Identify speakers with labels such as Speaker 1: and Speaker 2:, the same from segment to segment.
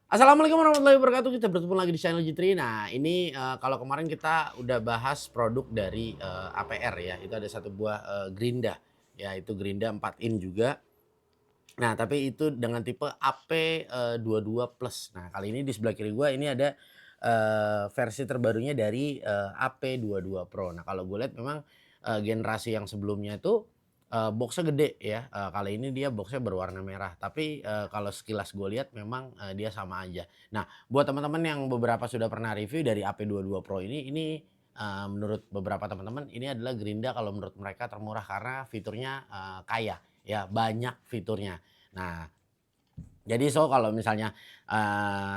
Speaker 1: Assalamualaikum warahmatullahi wabarakatuh. Kita bertemu lagi di channel Jitri. Nah, ini kalau kemarin kita udah bahas produk dari APR ya. Itu ada satu buah Grinda. Ya, itu Grinda 4 in juga. Nah, tapi itu dengan tipe AP22 Plus. Nah, kali ini di sebelah kiri gua ini ada versi terbarunya dari AP22 Pro. Nah, kalau gue lihat memang generasi yang sebelumnya itu box-nya gede ya. Kali ini dia box-nya berwarna merah. Tapi kalau sekilas gue lihat memang dia sama aja. Nah, buat teman-teman yang beberapa sudah pernah review dari AP22 Pro ini menurut beberapa teman-teman ini adalah Grinda kalau menurut mereka termurah karena fiturnya kaya ya, banyak fiturnya. Nah, jadi kalau misalnya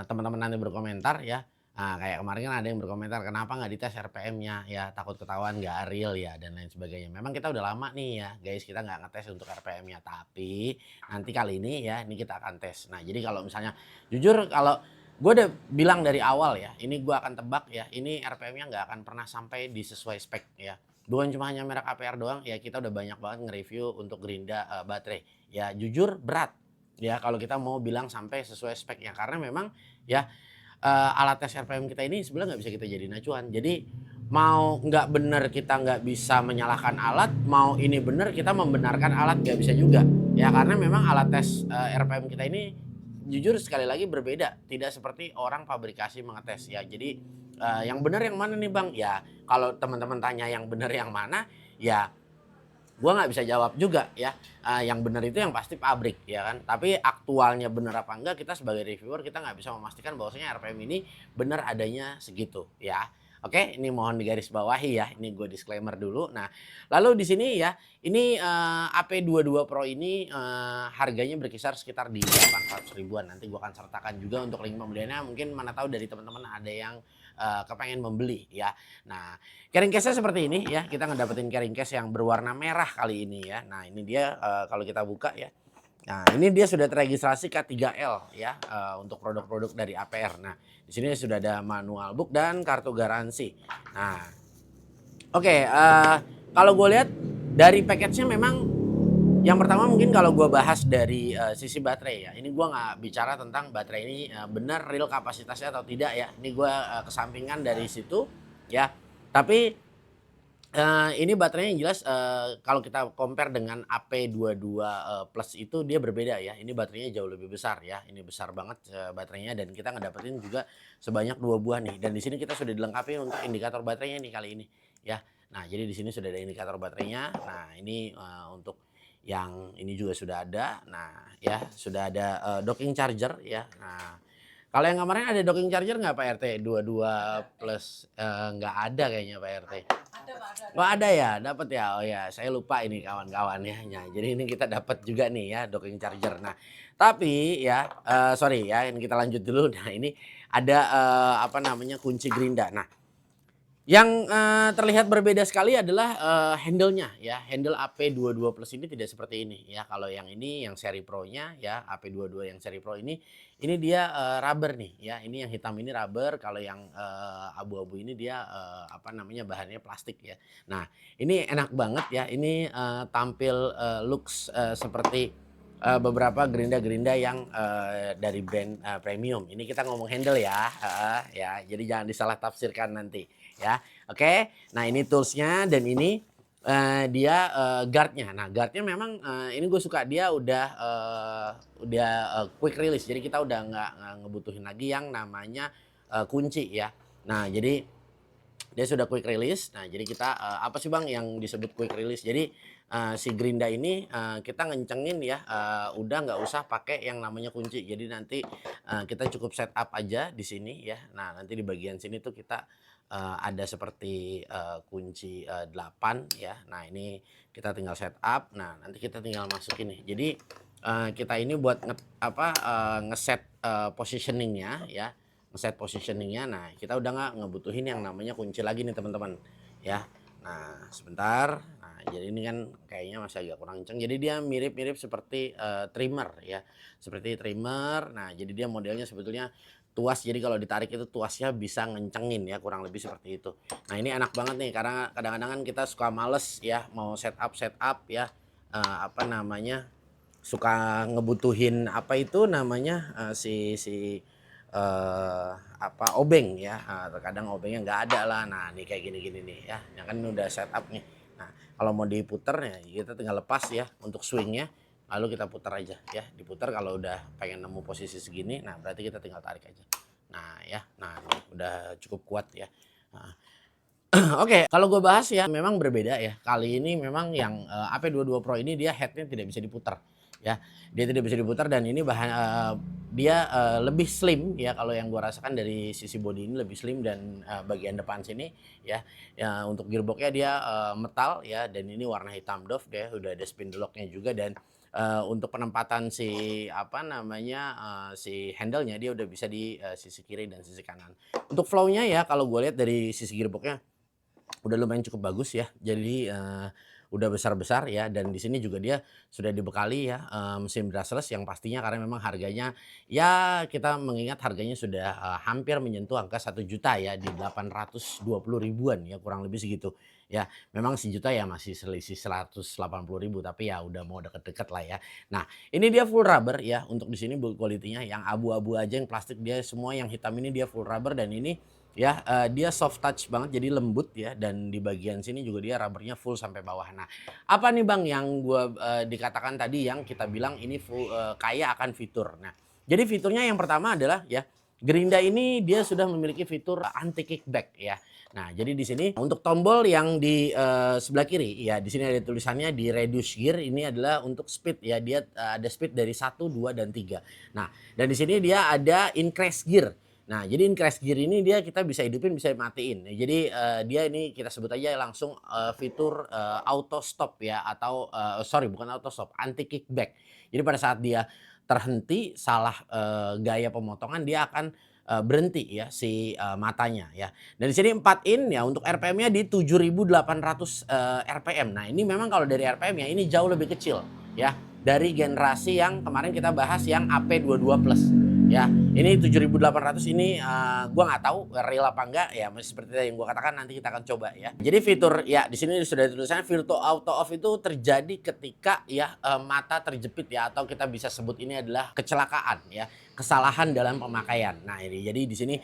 Speaker 1: teman-teman nanti berkomentar ya, kayak kemarin kan ada yang berkomentar, "Kenapa nggak dites RPM-nya? Ya takut ketahuan nggak real ya," dan lain sebagainya. Memang kita udah lama nih ya guys, kita nggak ngetes untuk RPM-nya, tapi nanti kali ini ya, ini kita akan tes. Nah, jadi kalau misalnya jujur kalau gue udah bilang dari awal ya, ini gue akan tebak ya, ini RPM-nya nggak akan pernah sampai di sesuai spek ya. Bukan cuma hanya merek APR doang, ya kita udah banyak banget nge-review untuk Grinda baterai. Ya jujur berat ya kalau kita mau bilang sampai sesuai speknya, karena memang ya alat tes RPM kita ini sebenarnya nggak bisa kita jadiin acuan. Jadi mau nggak bener kita nggak bisa menyalahkan alat, mau ini bener kita membenarkan alat nggak bisa juga. Ya karena memang alat tes RPM kita ini jujur sekali lagi berbeda, tidak seperti orang pabrikasi mengetes ya. Jadi yang benar yang mana nih Bang? Ya kalau teman-teman tanya yang benar yang mana, ya gua nggak bisa jawab juga ya. Yang benar itu yang pasti pabrik ya kan. Tapi aktualnya benar apa enggak, kita sebagai reviewer kita nggak bisa memastikan bahwasanya RPM ini benar adanya segitu ya. Oke, ini mohon digarisbawahi ya. Ini gue disclaimer dulu. Nah, lalu di sini ya, ini AP22 Pro ini harganya berkisar sekitar di 800 ribuan. Nanti gue akan sertakan juga untuk link pembeliannya. Mungkin mana tahu dari teman-teman ada yang kepengen membeli ya. Nah, carrying case-nya seperti ini ya, kita ngedapetin carrying case yang berwarna merah kali ini ya. Nah ini dia kalau kita buka ya. Nah ini dia sudah terregistrasi K3L ya untuk produk-produk dari APR. Nah di sini sudah ada manual book dan kartu garansi. Nah oke, kalau gue lihat dari package-nya memang yang pertama mungkin kalau gue bahas dari sisi baterai ya. Ini gue nggak bicara tentang baterai ini benar real kapasitasnya atau tidak ya. Ini gue kesampingkan dari situ ya. Tapi ini baterainya yang jelas kalau kita compare dengan AP22 Plus itu dia berbeda ya. Ini baterainya jauh lebih besar ya. Ini besar banget baterainya, dan kita ngedapetin juga sebanyak 2 buah nih. Dan di sini kita sudah dilengkapi untuk indikator baterainya nih kali ini ya. Nah, jadi di sini sudah ada indikator baterainya. Nah, ini untuk yang ini juga sudah ada. Nah, ya sudah ada docking charger ya. Nah, kalau yang kemarin ada docking charger nggak Pak RT? 22 Plus nggak ada kayaknya Pak RT. Oh ada ya, dapat ya. Oh ya, saya lupa ini kawan-kawan ya. Nah, jadi ini kita dapat juga nih ya docking charger. Nah, tapi ya sorry ya, ini kita lanjut dulu. Nah, ini ada apa namanya kunci gerinda. Nah, yang terlihat berbeda sekali adalah handle-nya ya. Handle AP22 Plus ini tidak seperti ini ya. Kalau yang ini yang seri Pro-nya ya, AP22 yang seri Pro ini dia rubber nih ya. Ini yang hitam ini rubber, kalau yang abu-abu ini dia apa namanya bahannya plastik ya. Nah, ini enak banget ya. Ini tampil looks seperti beberapa gerinda-gerinda yang dari brand premium. Ini kita ngomong handle ya, ya. Jadi jangan disalah tafsirkan nanti ya. Oke. Nah, ini toolsnya, dan ini dia guardnya. Nah, guardnya memang ini gue suka, dia udah quick release. Jadi kita udah nggak ngebutuhin lagi yang namanya kunci ya. Nah, jadi dia sudah quick release. Nah, jadi kita apa sih Bang yang disebut quick release? Jadi si gerinda ini kita ngencengin ya, udah nggak usah pakai yang namanya kunci. Jadi nanti kita cukup setup aja di sini ya. Nah, nanti di bagian sini tuh kita ada seperti kunci 8 ya. Nah, ini kita tinggal setup. Nah, nanti kita tinggal masukin nih. Jadi kita ini buat ngeset positioningnya ya, ngeset positioningnya. Nah, kita udah nggak ngebutuhin yang namanya kunci lagi nih teman-teman ya. Nah, sebentar. Nah, jadi ini kan kayaknya masih agak kurang kenceng. Jadi dia mirip-mirip seperti trimmer ya, seperti trimmer. Nah, jadi dia modelnya sebetulnya tuas. Jadi kalau ditarik itu tuasnya bisa ngencengin ya, kurang lebih seperti itu. Nah, ini enak banget nih karena kadang-kadang kan kita suka males ya mau setup ya, apa namanya, suka ngebutuhin apa itu namanya si obeng ya. Terkadang obengnya nggak ada lah. Nah, nih kayak gini-gini nih ya. Yang kan ini udah setup nih. Nah, kalau mau diputer ya kita tinggal lepas ya untuk swingnya. Lalu kita putar aja ya. Diputar kalau udah pengen nemu posisi segini, nah berarti kita tinggal tarik aja. Nah ya, nah ini udah cukup kuat ya. Nah, oke, kalau gue bahas ya memang berbeda ya. Kali ini memang yang AP22 Pro ini dia headnya tidak bisa diputar ya. Dia tidak bisa diputar dan ini dia lebih slim ya, kalau yang gue rasakan dari sisi bodi ini lebih slim dan bagian depan sini ya. Ya untuk gearboxnya dia metal ya, dan ini warna hitam doff ya, udah ada spindle locknya juga, dan untuk penempatan si si handle-nya dia udah bisa di sisi kiri dan sisi kanan. Untuk flow-nya ya kalau gue lihat dari sisi gearboxnya udah lumayan cukup bagus ya. Jadi udah besar-besar ya, dan di sini juga dia sudah dibekali ya mesin brushless yang pastinya, karena memang harganya ya kita mengingat harganya sudah hampir menyentuh angka 1 juta ya, di 820 ribuan ya, kurang lebih segitu. Ya, memang sejuta ya masih selisih 180 ribu, tapi ya udah mau deket-deket lah ya. Nah, ini dia full rubber ya, untuk di sini build quality-nya yang abu-abu aja, yang plastik dia semua, yang hitam ini dia full rubber, dan ini ya dia soft touch banget, jadi lembut ya, dan di bagian sini juga dia rubbernya full sampai bawah. Nah, apa nih Bang yang gua dikatakan tadi yang kita bilang ini kaya akan fitur. Nah, jadi fiturnya yang pertama adalah ya, Gerinda ini dia sudah memiliki fitur anti kickback ya. Nah, jadi di sini untuk tombol yang di sebelah kiri ya, di sini ada tulisannya di reduce gear, ini adalah untuk speed ya, dia ada speed dari 1, 2, dan 3. Nah, dan di sini dia ada increase gear. Nah, jadi increase gear ini dia kita bisa hidupin, bisa matiin. Jadi dia ini kita sebut aja langsung fitur auto stop ya, atau sorry bukan auto stop, anti kickback. Jadi pada saat dia terhenti salah gaya pemotongan, dia akan berhenti ya si matanya ya. Dan di sini 4 in ya, untuk RPM-nya di 7.800 RPM. Nah, ini memang kalau dari RPM ya ini jauh lebih kecil ya dari generasi yang kemarin kita bahas yang AP22 Plus. Ya, ini 7.800 ini gua nggak tahu real apa enggak ya, masih seperti yang gua katakan, nanti kita akan coba ya. Jadi fitur ya di sini sudah dituliskan virtual auto off itu terjadi ketika ya mata terjepit ya, atau kita bisa sebut ini adalah kecelakaan ya, kesalahan dalam pemakaian. Nah, ini jadi di sini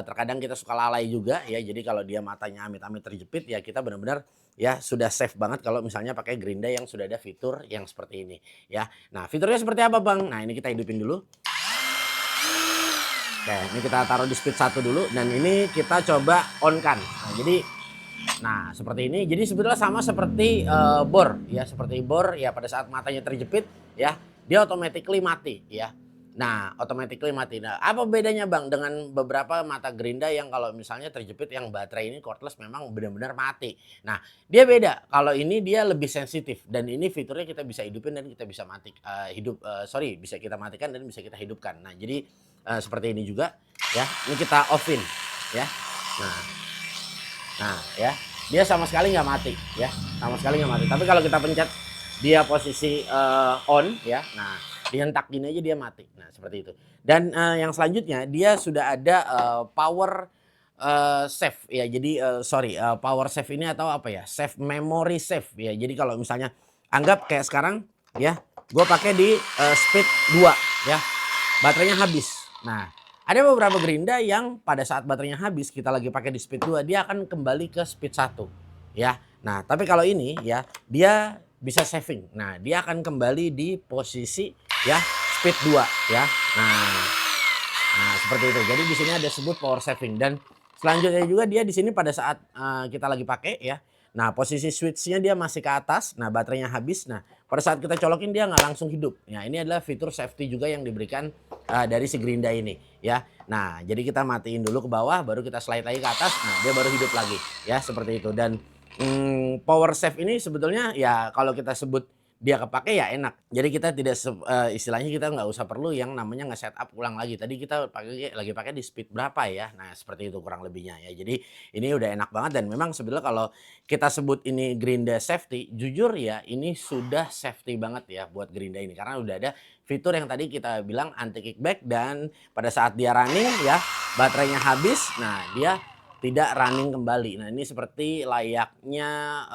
Speaker 1: terkadang kita suka lalai juga ya. Jadi kalau dia matanya amit-amit terjepit ya, kita benar-benar ya sudah safe banget kalau misalnya pakai Gerinda yang sudah ada fitur yang seperti ini ya. Nah, fiturnya seperti apa Bang? Nah, ini kita hidupin dulu. Oke, ini kita taruh di speed 1 dulu, dan ini kita coba on kan. Nah, seperti ini. Jadi sebetulnya sama seperti bor ya, seperti bor ya, pada saat matanya terjepit ya, dia automatically mati ya. Nah, automatically mati. Nah, apa bedanya Bang dengan beberapa mata Gerinda yang kalau misalnya terjepit yang baterai ini cordless memang benar-benar mati. Nah, dia beda. Kalau ini dia lebih sensitif, dan ini fiturnya kita bisa hidupin dan kita bisa bisa kita matikan dan bisa kita hidupkan. Nah, jadi seperti ini juga ya. Ini kita offin ya. Nah, ya, dia sama sekali nggak mati ya, sama sekali nggak mati. Tapi kalau kita pencet dia posisi on ya, nah dihentak gini aja dia mati. Nah, seperti itu. Dan yang selanjutnya dia sudah ada power save ya. Jadi power save ini atau apa ya, save memory save ya. Jadi kalau misalnya anggap kayak sekarang ya, gue pakai di speed 2 ya, baterainya habis. Nah, ada beberapa Gerinda yang pada saat baterainya habis, kita lagi pakai di speed 2, dia akan kembali ke speed 1 ya. Nah, tapi kalau ini ya, dia bisa saving. Nah, dia akan kembali di posisi ya speed 2 ya. Nah, seperti itu. Jadi di sini ada sebut power saving, dan selanjutnya juga dia di sini pada saat kita lagi pakai ya. Nah, posisi switch-nya dia masih ke atas. Nah, baterainya habis. Nah, pada saat kita colokin dia nggak langsung hidup. Nah, ini adalah fitur safety juga yang diberikan dari si Gerinda ini ya. Nah, jadi kita matiin dulu ke bawah, baru kita slide lagi ke atas. Nah, dia baru hidup lagi ya, seperti itu. Dan power save ini sebetulnya ya kalau kita sebut dia kepake ya enak. Jadi kita tidak istilahnya kita nggak usah perlu yang namanya nge-setup ulang lagi. Tadi kita lagi pakai di speed berapa ya. Nah, seperti itu kurang lebihnya ya. Jadi ini udah enak banget, dan memang sebetulnya kalau kita sebut ini Gerinda safety, jujur ya ini sudah safety banget ya buat Gerinda ini, karena udah ada fitur yang tadi kita bilang anti kickback, dan pada saat dia running ya baterainya habis, nah dia tidak running kembali. Nah, ini seperti layaknya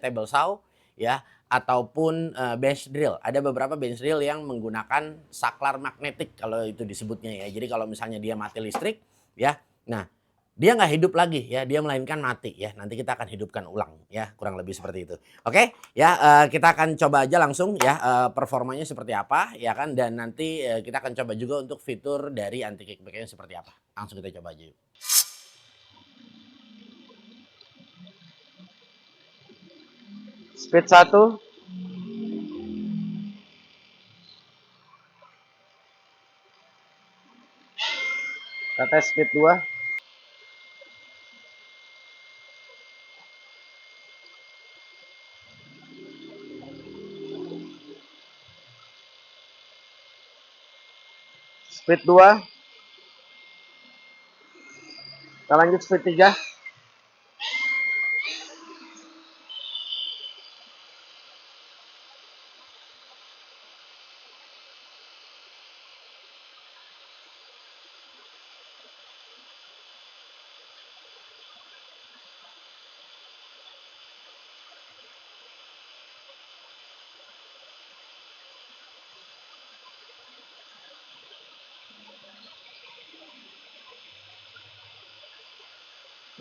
Speaker 1: table saw ya, ataupun bench drill. Ada beberapa bench drill yang menggunakan saklar magnetik kalau itu disebutnya ya. Jadi kalau misalnya dia mati listrik ya, nah dia nggak hidup lagi ya, dia melainkan mati ya. Nanti kita akan hidupkan ulang ya, kurang lebih seperti itu. Oke ya, kita akan coba aja langsung ya performanya seperti apa ya kan, dan nanti kita akan coba juga untuk fitur dari anti kickbacknya seperti apa. Langsung kita coba aja yuk.
Speaker 2: Speed 1, kita tes speed 2, speed 2, kita lanjut speed 3,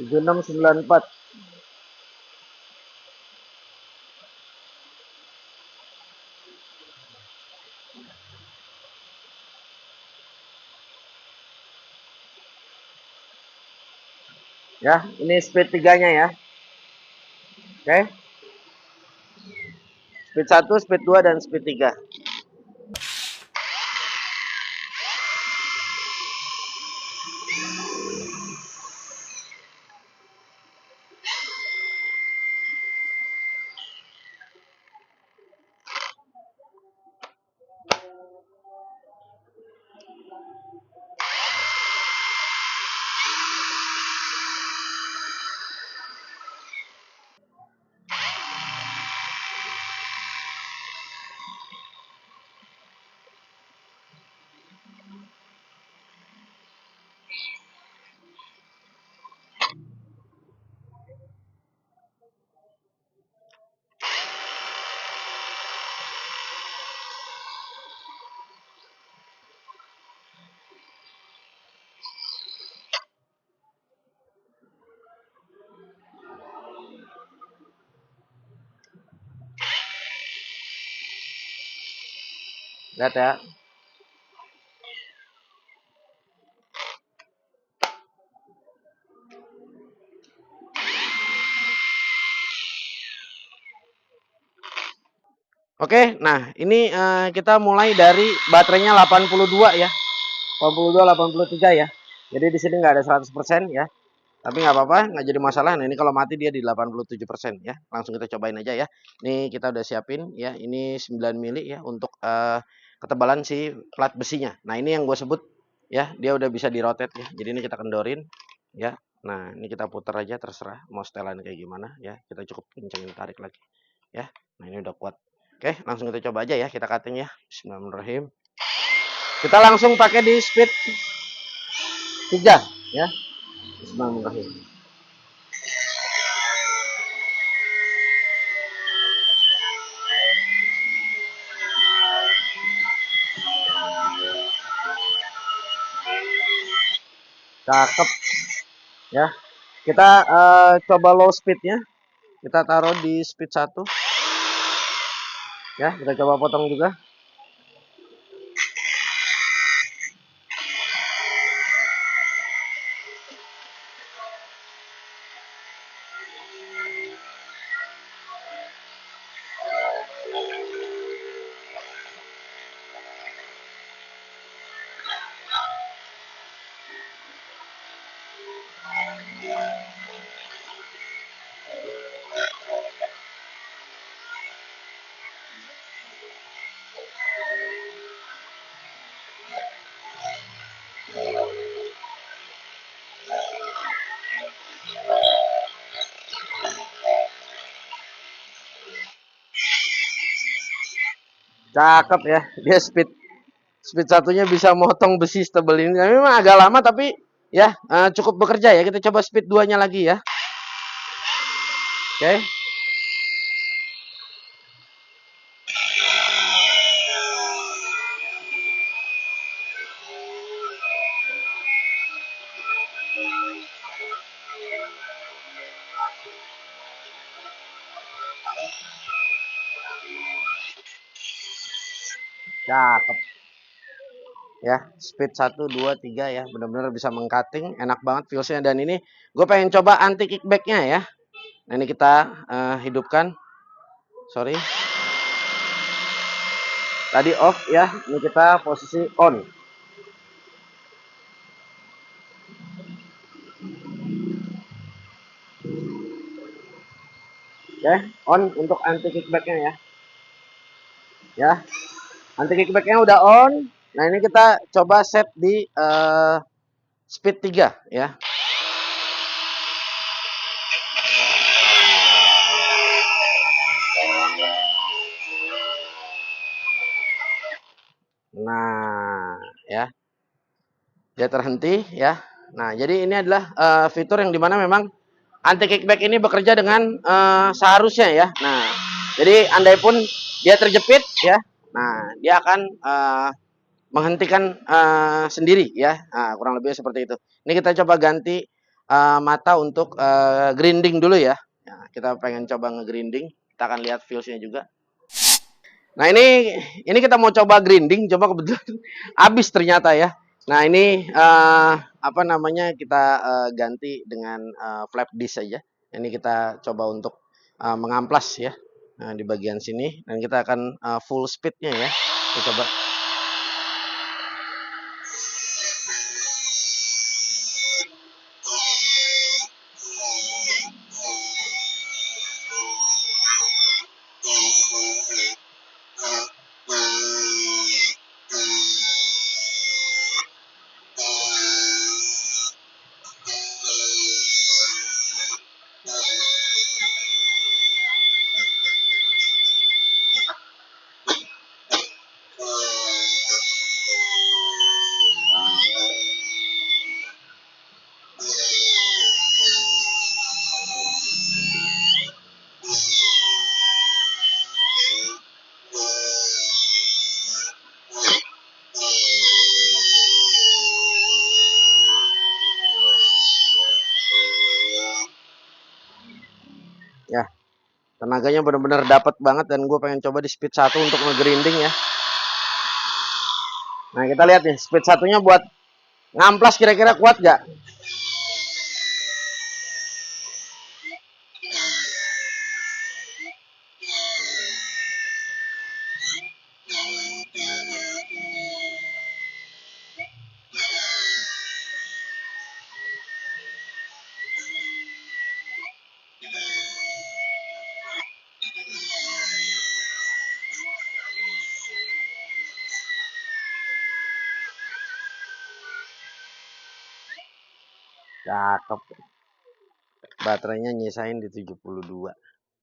Speaker 2: tujuh enam sembilan empat. Ya, ini speed 3-nya ya. Oke. Speed 1, speed 2, dan speed 3. Lihat ya. Oke, nah ini kita mulai dari baterainya 82 ya. 82, 83 ya. Jadi di sini nggak ada 100% ya. Tapi nggak apa-apa, nggak jadi masalah. Nah ini kalau mati dia di 87% ya. Langsung kita cobain aja ya. Ini kita udah siapin ya. Ini 9 mili ya untuk ketebalan si plat besinya. Nah ini yang gue sebut ya, dia udah bisa dirotate ya. Jadi ini kita kendorin ya. Nah ini kita putar aja, terserah mau setelan kayak gimana ya. Kita cukup kencengin, tarik lagi ya. Nah ini udah kuat. Oke, langsung kita coba aja ya, kita cutting ya. Bismillahirrahmanirrahim. Kita langsung pakai di speed 3 ya. Bismillahirrahmanirrahim. Cakep ya. Kita coba low speednya. Kita taruh di speed 1 ya. Kita coba potong juga. Cakep ya. Dia speed satunya bisa motong besi setebal ini. Nah, memang agak lama tapi ya cukup bekerja ya. Kita coba speed 2-nya lagi ya. Oke. Cakep. Ya, speed 1, 2, 3 ya, benar-benar bisa mengcutting, enak banget feelsnya. Dan ini gue pengen coba anti kickbacknya ya. Nah ini kita hidupkan, sorry, tadi off ya, ini kita posisi on. Ya, on untuk anti kickbacknya ya. Ya, anti kickbacknya udah on. Nah ini kita coba set di speed 3 ya. Nah, ya. Dia terhenti ya. Nah, jadi ini adalah fitur yang dimana memang anti kickback ini bekerja dengan seharusnya ya. Nah, jadi andai pun dia terjepit ya, nah dia akan menghentikan sendiri ya. Nah, kurang lebih seperti itu. Ini kita coba ganti mata untuk grinding dulu ya. Nah, kita pengen coba nge-grinding. Kita akan lihat viewsnya juga. Nah ini kita mau coba grinding, coba kebetulan habis ternyata ya. Nah ini apa namanya kita ganti dengan flap disk saja. Ini kita coba untuk mengamplas ya. Nah, di bagian sini dan kita akan full speednya ya. Kita coba. Ya, tenaganya benar-benar dapat banget dan gue pengen coba di speed 1 untuk nge-grinding ya. Nah, kita lihat nih speed 1-nya buat ngamplas kira-kira kuat gak? Cakep. Baterainya nyisain di 72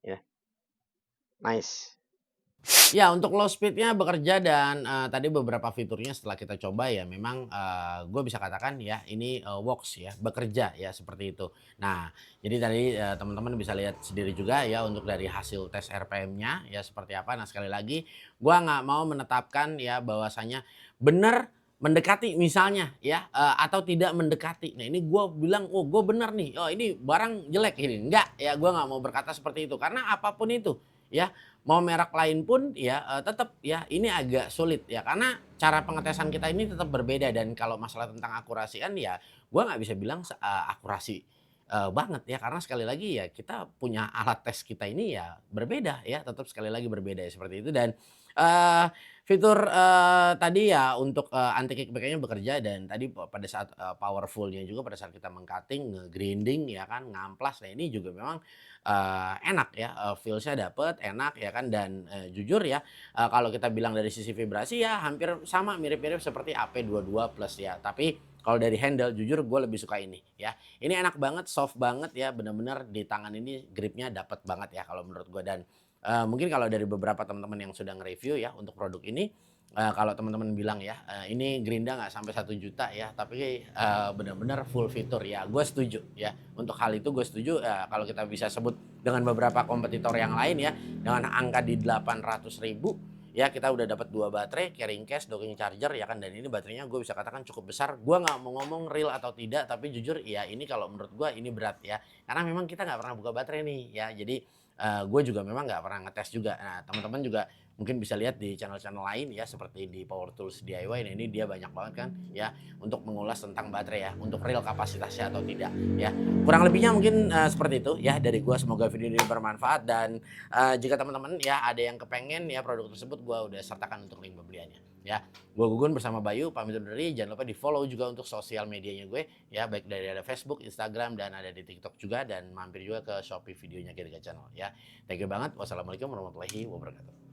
Speaker 2: ya. Nice.
Speaker 1: Ya, untuk low speed-nya bekerja dan tadi beberapa fiturnya setelah kita coba ya memang gue bisa katakan ya ini works ya, bekerja ya seperti itu. Nah, jadi tadi teman-teman bisa lihat sendiri juga ya untuk dari hasil tes RPM-nya ya seperti apa. Nah, sekali lagi gue nggak mau menetapkan ya bahwasanya benar mendekati misalnya ya atau tidak mendekati. Nah, ini gue bilang oh gue benar nih, oh ini barang jelek ini. Enggak ya, gue nggak mau berkata seperti itu karena apapun itu ya mau merek lain pun ya tetap ya ini agak sulit ya karena cara pengetesan kita ini tetap berbeda dan kalau masalah tentang akurasian ya gua nggak bisa bilang akurasi banget ya karena sekali lagi ya kita punya alat tes kita ini ya berbeda ya tetap sekali lagi berbeda ya seperti itu dan eee, fitur tadi ya untuk anti kickback-nya bekerja dan tadi pada saat powerful-nya juga pada saat kita meng-cutting, nge-grinding ya kan, ngamplas. Nah ini juga memang enak ya, feels-nya dapet, enak ya kan dan jujur ya, kalau kita bilang dari sisi vibrasi ya hampir sama mirip-mirip seperti AP22 Plus ya. Tapi kalau dari handle jujur gue lebih suka ini ya. Ini enak banget, soft banget ya, bener-bener di tangan ini grip-nya dapet banget ya kalau menurut gue dan mungkin kalau dari beberapa teman-teman yang sudah nge-review ya untuk produk ini, kalau teman-teman bilang ya, ini Gerinda nggak sampai 1 juta ya, tapi benar-benar full fitur ya, gue setuju ya. Untuk hal itu gue setuju kalau kita bisa sebut dengan beberapa kompetitor yang lain ya, dengan angka di 800.000 ya kita udah dapat 2 baterai, carrying case, docking charger ya kan dan ini baterainya gue bisa katakan cukup besar. Gue nggak mau ngomong real atau tidak, tapi jujur ya ini kalau menurut gue ini berat ya. Karena memang kita nggak pernah buka baterai nih ya, jadi gue juga memang nggak pernah ngetes juga. Nah teman-teman juga mungkin bisa lihat di channel-channel lain ya seperti di Power Tools DIY. Nah, ini dia banyak banget kan ya untuk mengulas tentang baterai ya, untuk real kapasitasnya atau tidak ya. Kurang lebihnya mungkin seperti itu ya dari gua. Semoga video ini bermanfaat dan jika teman-teman ya ada yang kepengen ya produk tersebut, gua udah sertakan untuk link pembeliannya ya. Gua Gugun bersama Bayu pamit undur diri. Jangan lupa di follow juga untuk sosial medianya gue ya, baik dari ada Facebook, Instagram, dan ada di TikTok juga, dan mampir juga ke Shopee videonya Kirga Channel ya. Thank you banget. Wassalamualaikum warahmatullahi wabarakatuh.